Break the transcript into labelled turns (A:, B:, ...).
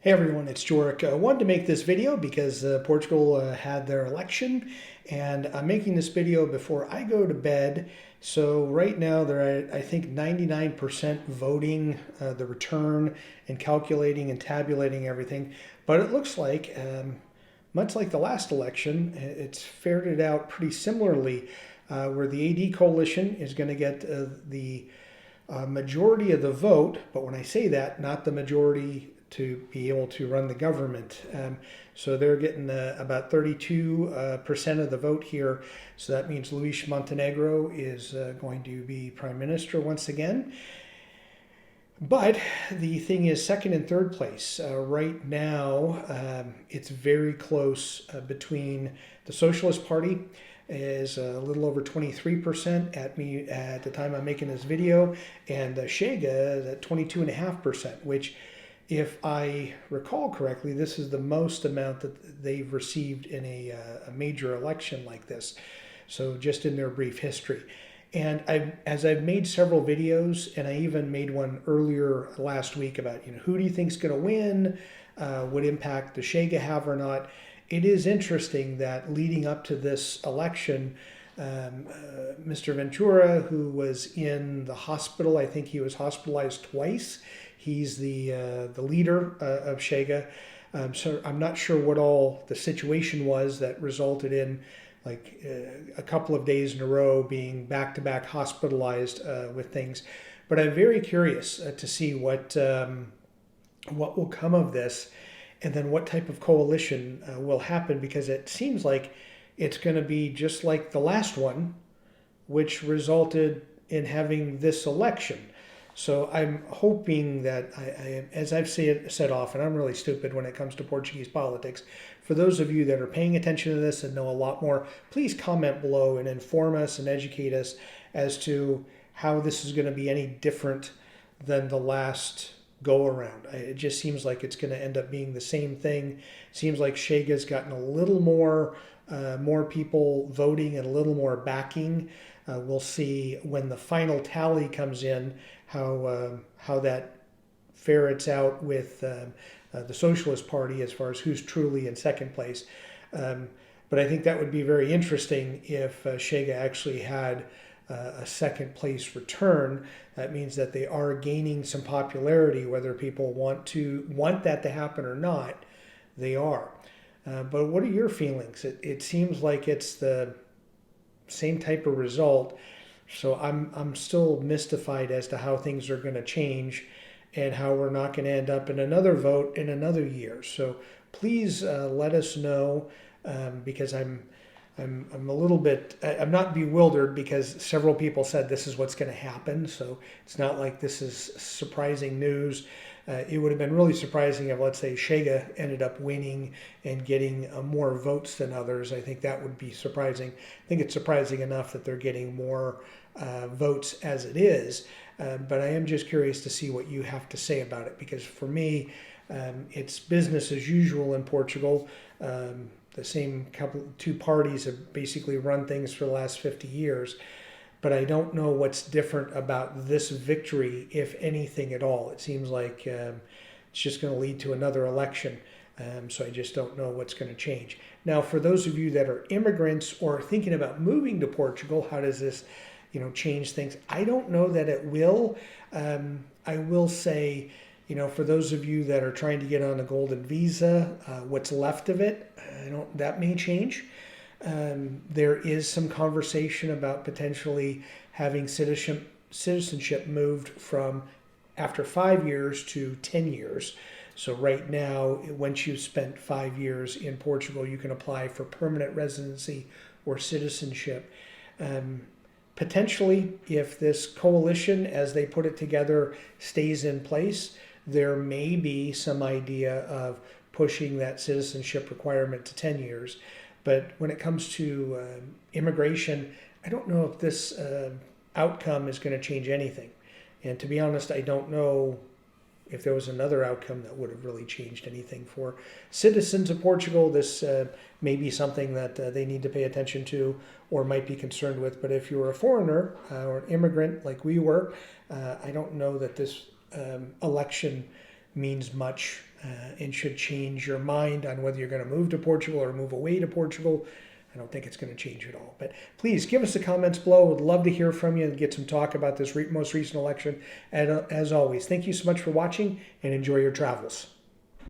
A: Hey everyone, it's Joric. I wanted to make this video because Portugal had their election, and I'm making this video before I go to bed. So right now they're at, I think, 99% voting the return and calculating and tabulating everything. But it looks like, much like the last election, it's fared it out pretty similarly, where the AD coalition is going to get the majority of the vote. But when I say that, not the majority to be able to run the government. So they're getting about 32% of the vote here. So that means Luis Montenegro is going to be prime minister once again. But the thing is, second and third place. Right now, it's very close between the Socialist Party is a little over 23% at the time I'm making this video, and Shega is at 22.5%, which, if I recall correctly, this is the most amount that they've received in a major election like this. So just in their brief history. And as I've made several videos, and I even made one earlier last week about, who do you think is going to win, what impact does Shega have or not. It is interesting that leading up to this election, Mr. Ventura, who was in the hospital, I think he was hospitalized twice. He's the leader of Shega. So I'm not sure what all the situation was that resulted in a couple of days in a row being back-to-back hospitalized with things. But I'm very curious to see what will come of this, and then what type of coalition will happen, because it seems like it's going to be just like the last one, which resulted in having this election. So I'm hoping that, as I've said often, I'm really stupid when it comes to Portuguese politics. For those of you that are paying attention to this and know a lot more, please comment below and inform us and educate us as to how this is going to be any different than the last go-around. It just seems like it's going to end up being the same thing. Seems like Shega's gotten a little more people voting and a little more backing. We'll see when the final tally comes in how that ferrets out with the Socialist Party as far as who's truly in second place. But I think that would be very interesting if Shega actually had a second place return. That means that they are gaining some popularity, whether people want that to happen or not. They are. But what are your feelings? It seems like it's the same type of result. So I'm still mystified as to how things are going to change, and how we're not going to end up in another vote in another year. So please let us know, because I'm a little bit, I'm not bewildered, because several people said this is what's going to happen. So it's not like this is surprising news. It would have been really surprising if, let's say, Shega ended up winning and getting more votes than others. I think that would be surprising. I think it's surprising enough that they're getting more votes as it is. But I am just curious to see what you have to say about it, because for me, it's business as usual in Portugal. The same two parties have basically run things for the last 50 years. But I don't know what's different about this victory, if anything at all. It seems like it's just going to lead to another election. So I just don't know what's going to change. Now, for those of you that are immigrants or thinking about moving to Portugal, how does this, change things? I don't know that it will. I will say, for those of you that are trying to get on a golden visa, what's left of it, that may change. There is some conversation about potentially having citizenship moved from after 5 years to 10 years. So right now, once you've spent 5 years in Portugal, you can apply for permanent residency or citizenship. Potentially, if this coalition, as they put it together, stays in place, there may be some idea of pushing that citizenship requirement to 10 years. But when it comes to immigration, I don't know if this outcome is going to change anything. And to be honest, I don't know if there was another outcome that would have really changed anything for citizens of Portugal. This may be something that they need to pay attention to or might be concerned with. But if you're a foreigner or an immigrant like we were, I don't know that this election means much and should change your mind on whether you're going to move to Portugal or move away to Portugal. I don't think it's going to change at all. But please give us the comments below. Would love to hear from you and get some talk about this most recent election. And as always, thank you so much for watching and enjoy your travels.